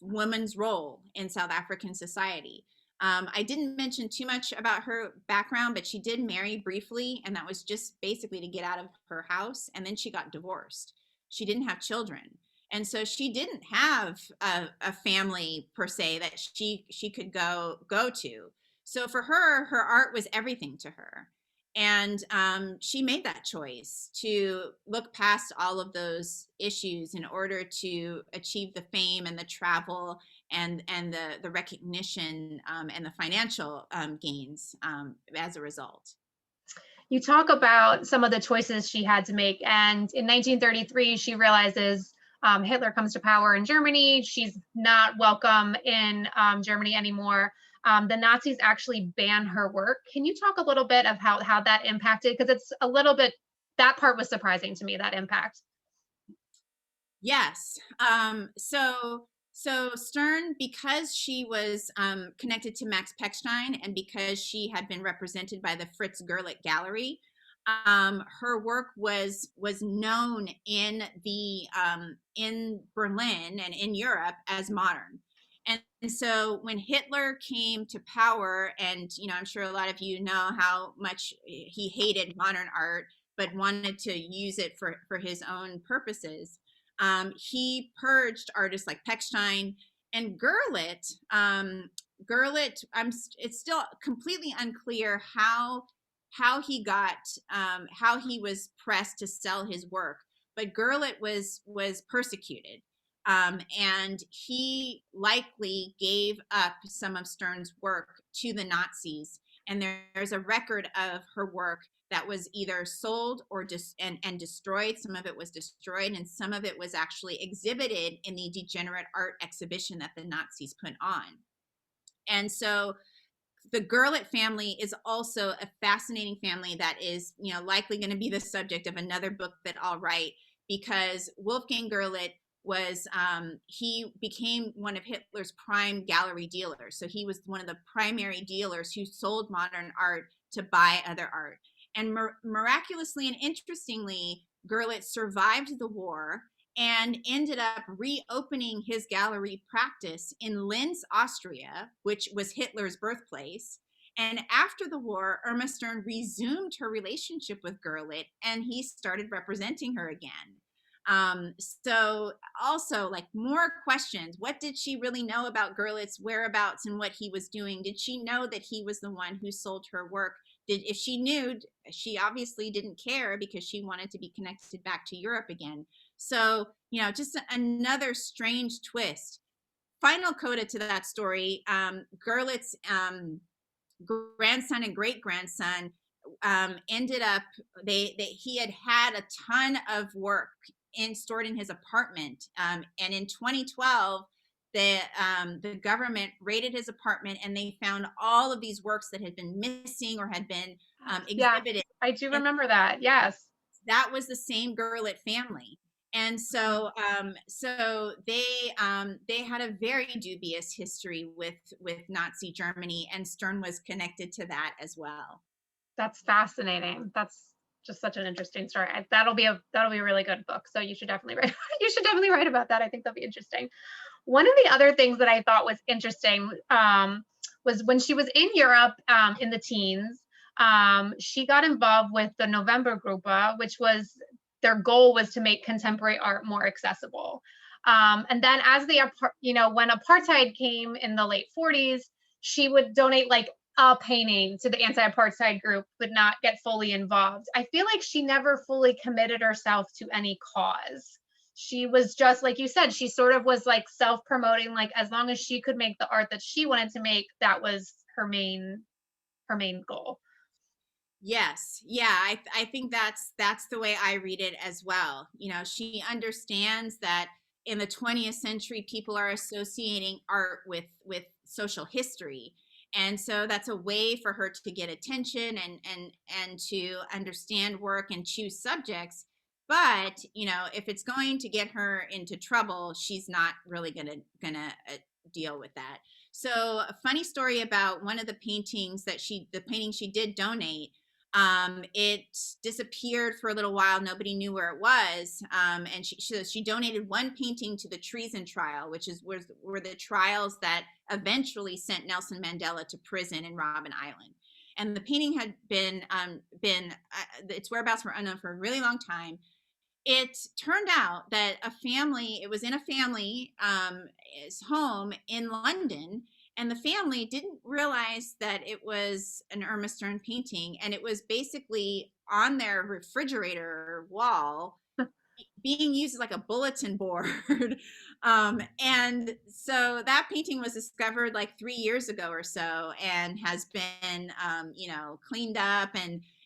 woman's role in South African society. I didn't mention too much about her background, but she did marry briefly, and that was just basically to get out of her house. And then she got divorced. She didn't have children, and so she didn't have a family per se that she could go to. So for her, her art was everything to her. And she made that choice to look past all of those issues in order to achieve the fame and the travel and the recognition and the financial gains as a result. You talk about some of the choices she had to make, and in 1933, she realizes Hitler comes to power in Germany. She's not welcome in Germany anymore. The Nazis actually ban her work. Can you talk a little bit of how that impacted? Because it's a little bit, that part was surprising to me, that impact. Yes. So Stern, because she was connected to Max Pechstein and because she had been represented by the Fritz Gerlich Gallery, her work was known in Berlin and in Europe as modern. And so when Hitler came to power, and I'm sure a lot of you know how much he hated modern art, but wanted to use it for his own purposes. He purged artists like Pechstein and Gerlit. It's still completely unclear how he got how he was pressed to sell his work, but Gerlit was persecuted. And he likely gave up some of Stern's work to the Nazis. And there's a record of her work that was either sold or and destroyed. Some of it was destroyed, and some of it was actually exhibited in the degenerate art exhibition that the Nazis put on. And so the Gerlit family is also a fascinating family that is, likely going to be the subject of another book that I'll write, because Wolfgang Gerlit he became one of Hitler's prime gallery dealers. So he was one of the primary dealers who sold modern art to buy other art. And miraculously and interestingly, Gerlit survived the war and ended up reopening his gallery practice in Linz, Austria, which was Hitler's birthplace. And after the war, Irma Stern resumed her relationship with Gerlit, and he started representing her again. So also, like, more questions. What did she really know about Gerlit's whereabouts and what he was doing? Did she know that he was the one who sold her work? If she knew, she obviously didn't care because she wanted to be connected back to Europe again. So, just another strange twist. Final coda to that story, Gerlit's grandson and great grandson ended up, he had a ton of work stored in his apartment. And in 2012, the government raided his apartment, and they found all of these works that had been missing or had been exhibited. Yeah, I do remember that. Yes. That was the same Gerlit family. And so, they had a very dubious history with Nazi Germany, and Stern was connected to that as well. That's fascinating. That's just such an interesting story. That'll be a really good book. So you should definitely write. You should definitely write about that. I think that'll be interesting. One of the other things that I thought was interesting was when she was in Europe in the teens. She got involved with the November Gruppe, which was their goal was to make contemporary art more accessible. And then as when apartheid came in the late 40s, she would donate like a painting to the anti-apartheid group, but not get fully involved. I feel like she never fully committed herself to any cause. She was just, like you said, she sort of was like self-promoting, like as long as she could make the art that she wanted to make, that was her main goal. Yes. Yeah, I think that's the way I read it as well. You know, she understands that in the 20th century people are associating art with social history. And so that's a way for her to get attention and to understand work and choose subjects. But, you know, if it's going to get her into trouble, she's not really gonna deal with that. So, a funny story about one of the paintings the painting she did donate, it disappeared for a little while. Nobody knew where it was. And she donated one painting to the treason trial, which were the trials that eventually sent Nelson Mandela to prison in Robben Island. And the painting had been its whereabouts were unknown for a really long time. It turned out that it was in a family home in London, and the family didn't realize that it was an Irma Stern painting, and it was basically on their refrigerator wall being used as like a bulletin board. And so that painting was discovered like 3 years ago or so, and has been, cleaned up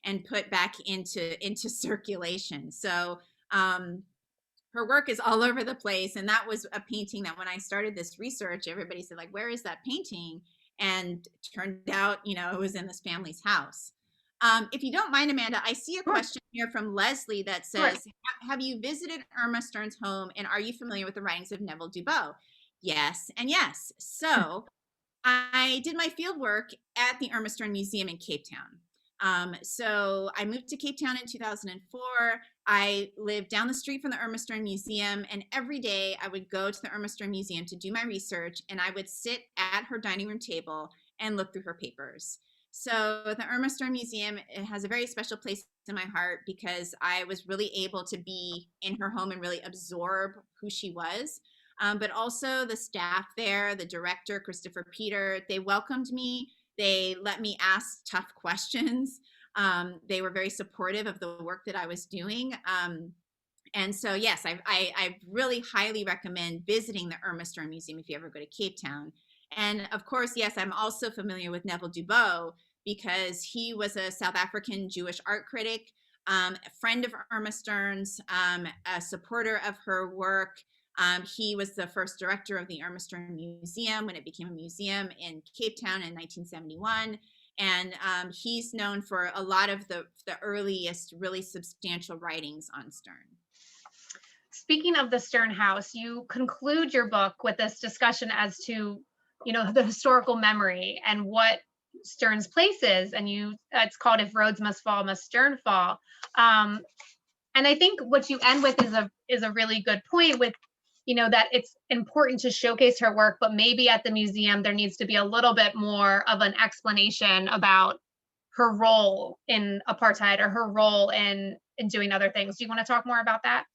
and put back into circulation. So um, her work is all over the place, and that was a painting that when I started this research, everybody said, like, where is that painting? And turned out, it was in this family's house. If you don't mind, Amanda, I see a Sure. question here from Leslie that Sure. says, have you visited Irma Stern's home, and are you familiar with the writings of Neville Dubois? Yes and yes. So I did my field work at the Irma Stern Museum in Cape Town. So I moved to Cape Town in 2004. I lived down the street from the Irma Stern Museum, and every day I would go to the Irma Stern Museum to do my research, and I would sit at her dining room table and look through her papers. So the Irma Stern Museum, it has a very special place in my heart because I was really able to be in her home and really absorb who she was. But also the staff there, the director, Christopher Peter, they welcomed me. They let me ask tough questions. They were very supportive of the work that I was doing. And so, yes, I really highly recommend visiting the Irma Stern Museum if you ever go to Cape Town. And of course, yes, I'm also familiar with Neville Dubois because he was a South African Jewish art critic, a friend of Irma Stern's, a supporter of her work. He was the first director of the Irma Stern Museum when it became a museum in Cape Town in 1971. And he's known for a lot of the earliest really substantial writings on Stern. Speaking of the Stern House, you conclude your book with this discussion as to, the historical memory and what Stern's place is. And it's called "If Rhodes Must Fall, Must Stern Fall." And I think what you end with is a really good point with, that it's important to showcase her work, but maybe at the museum there needs to be a little bit more of an explanation about her role in apartheid or her role in doing other things. Do you want to talk more about that?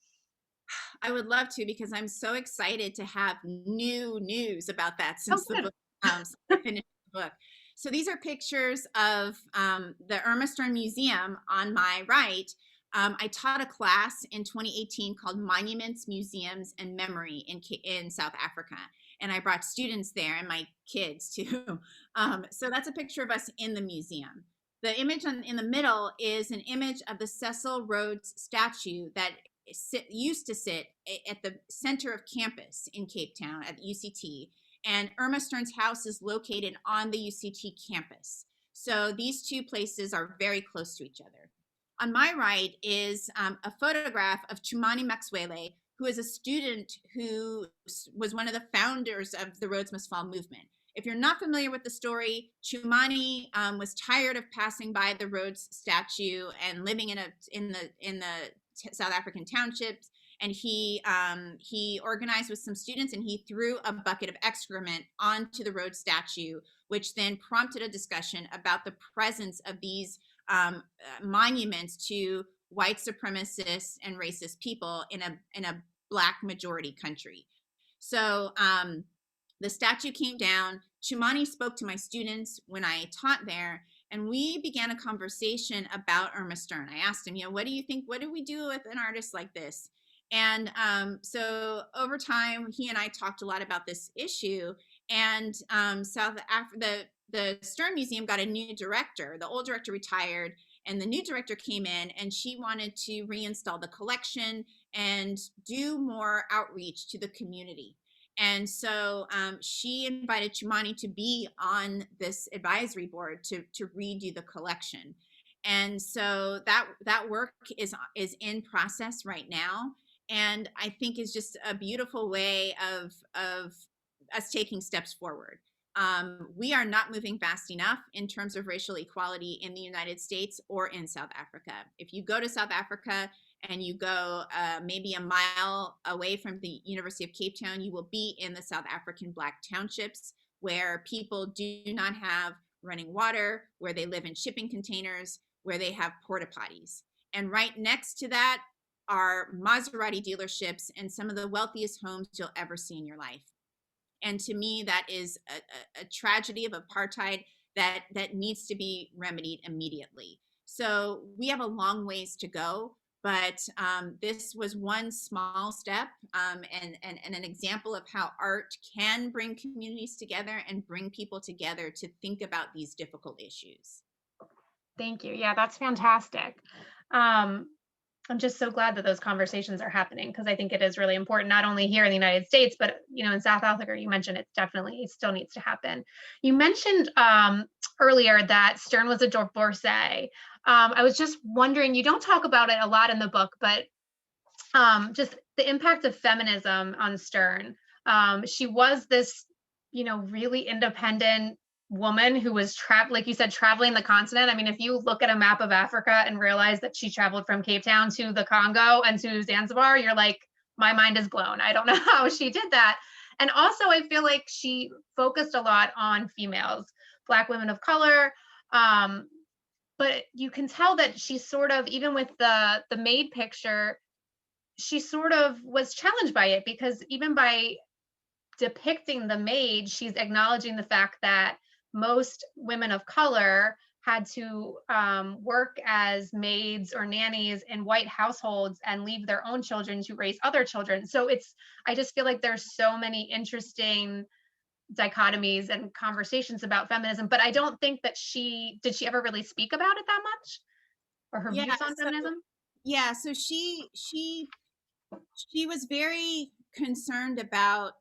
I would love to, because I'm so excited to have new news about that Oh, since the good. book since I finished the book. So these are pictures of the Irma Stern Museum on my right. I taught a class in 2018 called Monuments, Museums, and Memory in South Africa. And I brought students there and my kids too. So that's a picture of us in the museum. The image in the middle is an image of the Cecil Rhodes statue that used to sit at the center of campus in Cape Town at UCT. And Irma Stern's house is located on the UCT campus. So these two places are very close to each other. On my right is a photograph of Chumani Maxwell, who is a student who was one of the founders of the Rhodes Must Fall movement. If you're not familiar with the story, Chumani was tired of passing by the Rhodes statue and living in the South African townships, and he organized with some students, and he threw a bucket of excrement onto the Rhodes statue, which then prompted a discussion about the presence of these monuments to white supremacists and racist people in a Black majority country. So the statue came down. Chumani spoke to my students when I taught there, and we began a conversation about Irma Stern. I asked him, what do you think? What do we do with an artist like this? And so over time, he and I talked a lot about this issue. And South Africa, the Stern Museum got a new director. The old director retired, And the new director came in and she wanted to reinstall the collection and do more outreach to the community. And so she invited Chumani to be on this advisory board to redo the collection. And so that work is in process right now, and I think is just a beautiful way of us taking steps forward. We are not moving fast enough in terms of racial equality in the United States or in South Africa. If you go to South Africa and you go maybe a mile away from the University of Cape Town, you will be in the South African Black townships where people do not have running water, where they live in shipping containers, where they have porta potties. And right next to that are Maserati dealerships and some of the wealthiest homes you'll ever see in your life. And to me, that is a tragedy of apartheid that needs to be remedied immediately. So we have a long ways to go, but this was one small step and an example of how art can bring communities together and bring people together to think about these difficult issues. Thank you. Yeah, that's fantastic. I'm just so glad that those conversations are happening, because I think it is really important, not only here in the United States, but in South Africa, you mentioned it definitely still needs to happen. You mentioned earlier that Stern was a divorcee. I was just wondering, you don't talk about it a lot in the book, but just the impact of feminism on Stern. She was this, really independent woman who was like you said, traveling the continent. I mean, if you look at a map of Africa and realize that she traveled from Cape Town to the Congo and to Zanzibar, you're like, my mind is blown. I don't know how she did that. And also, I feel like she focused a lot on females, Black women of color. But you can tell that she sort of, even with the maid picture, she sort of was challenged by it, because even by depicting the maid, she's acknowledging the fact that most women of color had to work as maids or nannies in white households and leave their own children to raise other children. So I just feel like there's so many interesting dichotomies and conversations about feminism, but I don't think that did she ever really speak about it that much, or her views on feminism? Yeah, so she was very concerned about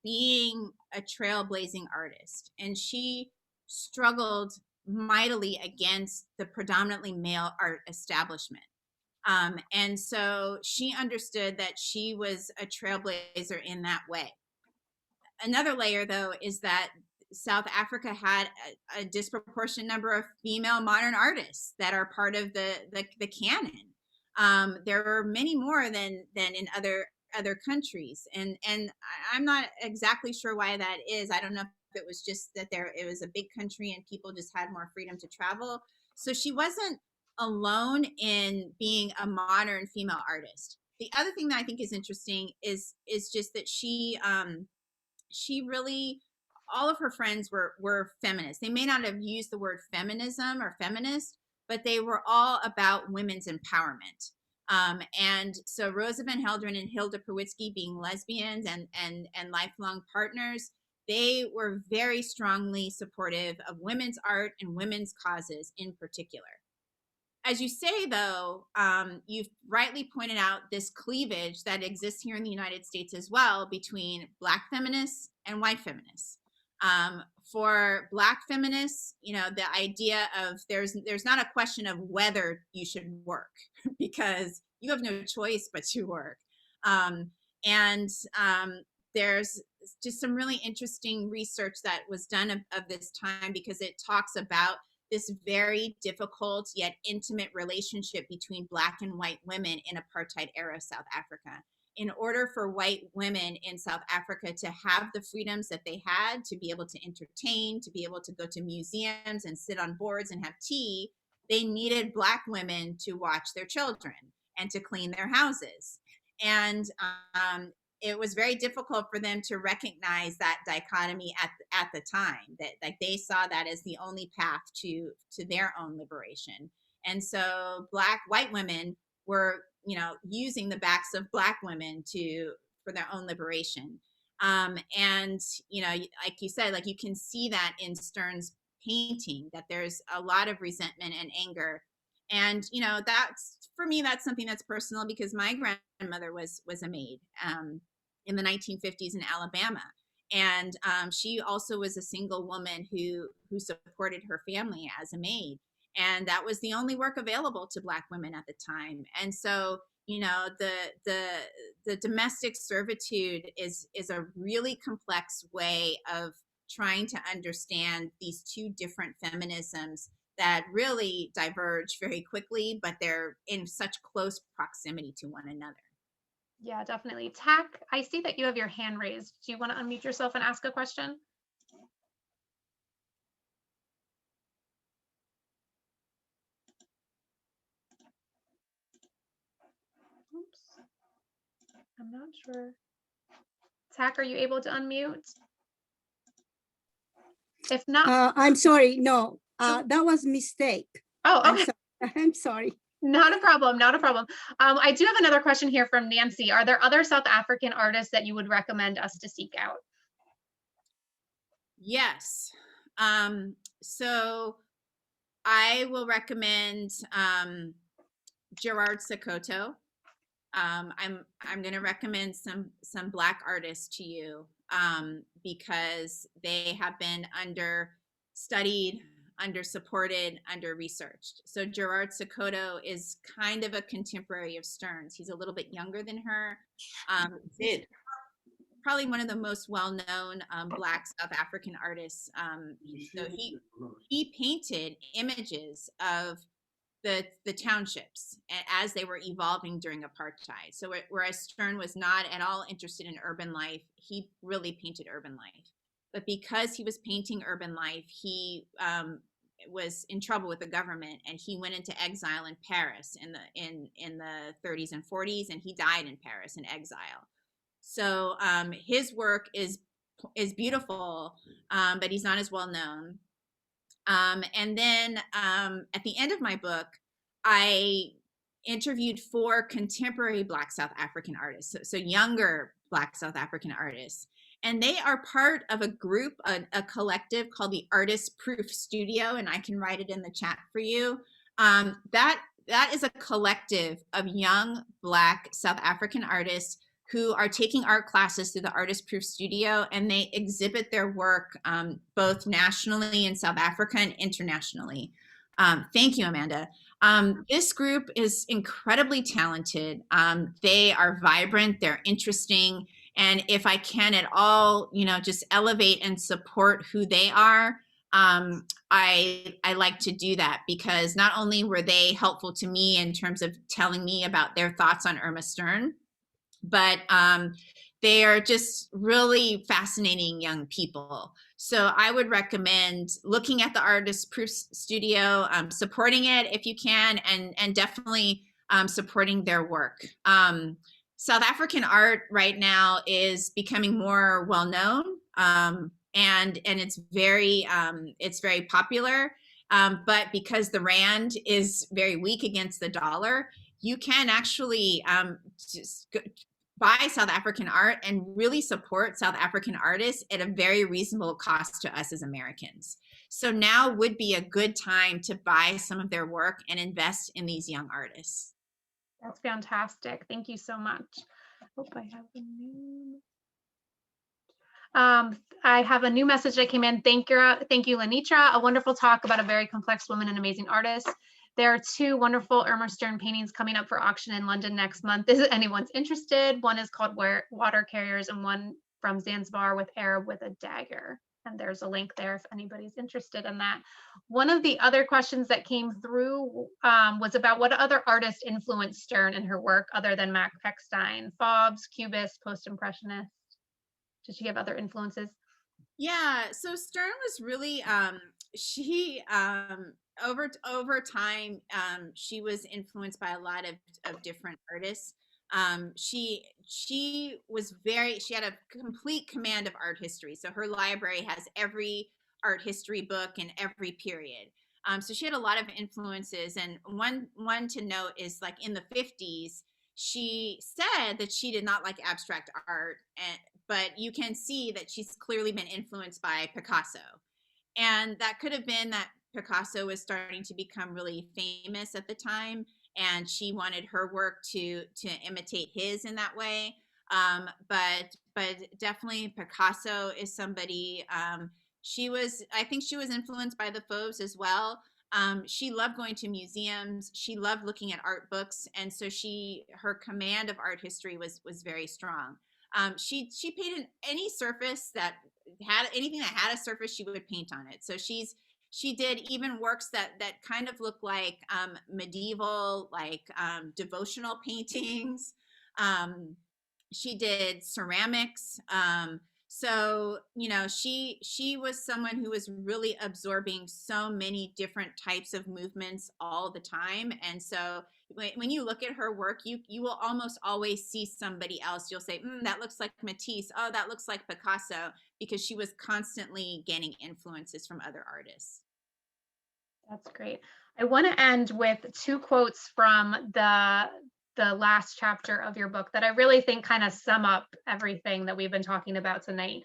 being a trailblazing artist, and she struggled mightily against the predominantly male art establishment. And so she understood that she was a trailblazer in that way. Another layer, though, is that South Africa had a disproportionate number of female modern artists that are part of the canon. There are many more than in other countries, and I'm not exactly sure why that is. I don't know if it was just that it was a big country and people just had more freedom to travel. So she wasn't alone in being a modern female artist. The other thing that I think is interesting is just that she really, all of her friends were feminists. They may not have used the word feminism or feminist, but they were all about women's empowerment. And so Rosa Van Helderen and Hilda Perwitsky, being lesbians and lifelong partners, they were very strongly supportive of women's art and women's causes in particular. As you say, though, you've rightly pointed out this cleavage that exists here in the United States as well between Black feminists and white feminists. For Black feminists, the idea of there's not a question of whether you should work because you have no choice but to work. There's just some really interesting research that was done of this time, because it talks about this very difficult yet intimate relationship between Black and white women in apartheid era South Africa. In order for white women in South Africa to have the freedoms that they had, to be able to entertain, to be able to go to museums and sit on boards and have tea, they needed Black women to watch their children and to clean their houses. And it was very difficult for them to recognize that dichotomy at the time, that like they saw that as the only path to their own liberation. And so white women were, using the backs of Black women for their own liberation. And, like you said, like you can see that in Stern's painting, that there's a lot of resentment and anger. And, you know, that's, for me, that's something that's personal because my grandmother was a maid in the 1950s in Alabama. And she also was a single woman who supported her family as a maid. And that was the only work available to Black women at the time. And so, you know, the domestic servitude is a really complex way of trying to understand these two different feminisms that really diverge very quickly, but they're in such close proximity to one another. Yeah, definitely. Tack, I see that you have your hand raised. Do you want to unmute yourself and ask a question? Oops. I'm not sure. Tack, are you able to unmute? If not, I'm sorry. No, that was mistake. oh, okay. I'm sorry. Not a problem, not a problem. I do have another question here from Nancy. Are there other South African artists that you would recommend us to seek out? Yes. So I will recommend Gerard Sokoto. I'm going to recommend some Black artists to you because they have been understudied, under-supported, under-researched. So Gerard Sokoto is kind of a contemporary of Stearns. He's a little bit younger than her. Probably one of the most well-known Black South African artists. So he painted images of the townships as they were evolving during apartheid. So whereas Stern was not at all interested in urban life, he really painted urban life. But because he was painting urban life, he was in trouble with the government, and he went into exile in Paris in the 30s and 40s, and he died in Paris in exile. So his work is beautiful, but he's not as well known. And then at the end of my book, I interviewed 4 contemporary Black South African artists, so younger Black South African artists. And they are part of a group, a collective called the Artist Proof Studio, and I can write it in the chat for you. That is a collective of young Black South African artists who are taking art classes through the Artist Proof Studio, and they exhibit their work both nationally in South Africa and internationally. Thank you, Amanda. This group is incredibly talented. They are vibrant, they're interesting, and if I can at all, you know, just elevate and support who they are, I like to do that because not only were they helpful to me in terms of telling me about their thoughts on Irma Stern, but they are just really fascinating young people. So I would recommend looking at the Artist Proof Studio, supporting it if you can, and definitely supporting their work. South African art right now is becoming more well-known, and it's very popular. But because the rand is very weak against the dollar, you can actually just buy South African art and really support South African artists at a very reasonable cost to us as Americans. So now would be a good time to buy some of their work and invest in these young artists. That's fantastic. Thank you so much. Hope I have a new. I have a new message that came in. Thank you, Lanitra. A wonderful talk about a very complex woman and amazing artist. There are 2 wonderful Irma Stern paintings coming up for auction in London next month. If anyone's interested, one is called Water Carriers and one from Zanzibar with Arab with a Dagger. And there's a link there if anybody's interested in that. One of the other questions that came through was about what other artists influenced Stern in her work other than Mac Peckstein, Fobbs, Cubist, Post-Impressionist. Did she have other influences? Yeah, so Stern was really she over time she was influenced by a lot of different artists. She had a complete command of art history. So her library has every art history book in every period. So she had a lot of influences, and one to note is like in the 50s, she said that she did not like abstract art, but you can see that she's clearly been influenced by Picasso. And that could have been that Picasso was starting to become really famous at the time, and she wanted her work to imitate his in that way. But definitely Picasso is somebody. I think she was influenced by the Fauves as well. She loved going to museums. She loved looking at art books, and so her command of art history was very strong. She painted any surface that had anything that had a surface, she would paint on it. So she did even works that kind of look like medieval, like devotional paintings. She did ceramics. So she was someone who was really absorbing so many different types of movements all the time. And so when you look at her work, you will almost always see somebody else. You'll say, that looks like Matisse. Oh, that looks like Picasso, because she was constantly gaining influences from other artists. That's great. I want to end with two quotes from the last chapter of your book that I really think kind of sum up everything that we've been talking about tonight.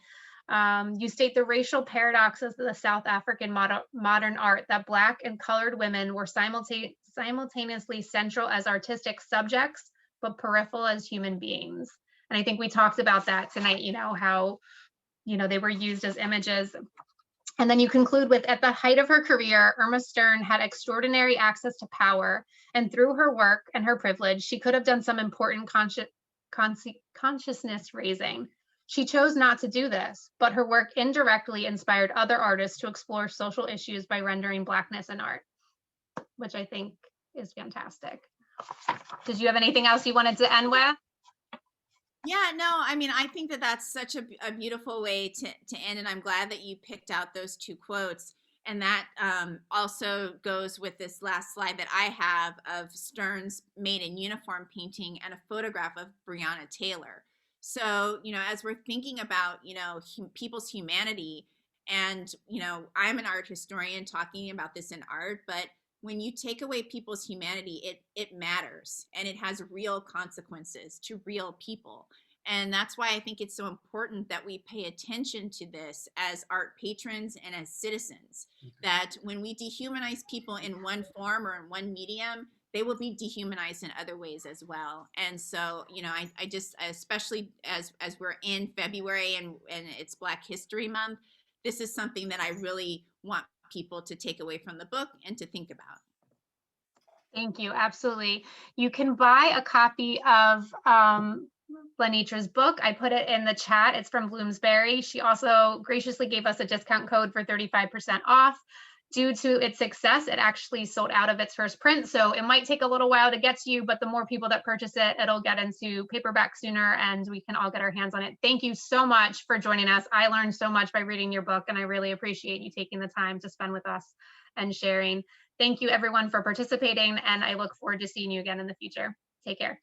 You state the racial paradoxes of the South African modern art, that Black and colored women were simultaneously central as artistic subjects, but peripheral as human beings. And I think we talked about that tonight, how, they were used as images. And then you conclude with, at the height of her career, Irma Stern had extraordinary access to power, and through her work and her privilege, she could have done some important consciousness raising. She chose not to do this, but her work indirectly inspired other artists to explore social issues by rendering Blackness in art, which I think is fantastic. Did you have anything else you wanted to end with? Yeah, no, I mean, I think that that's such a beautiful way to end, and I'm glad that you picked out those two quotes. And that also goes with this last slide that I have of Stern's Made in Uniform painting and a photograph of Breonna Taylor. So, as we're thinking about, people's humanity, and, I'm an art historian talking about this in art, but when you take away people's humanity, it matters, and it has real consequences to real people. And that's why I think it's so important that we pay attention to this as art patrons and as citizens, that when we dehumanize people in one form or in one medium, they will be dehumanized in other ways as well. And so, I just, especially as we're in February and it's Black History Month, this is something that I really want people to take away from the book and to think about. Thank you. Absolutely. You can buy a copy of Lanitra's book. I put it in the chat. It's from Bloomsbury. She also graciously gave us a discount code for 35% off. Due to its success, it actually sold out of its first print. So it might take a little while to get to you, but the more people that purchase it, it'll get into paperback sooner and we can all get our hands on it. Thank you so much for joining us. I learned so much by reading your book, and I really appreciate you taking the time to spend with us and sharing. Thank you everyone for participating, and I look forward to seeing you again in the future. Take care.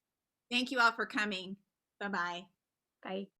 Thank you all for coming. Bye-bye. Bye.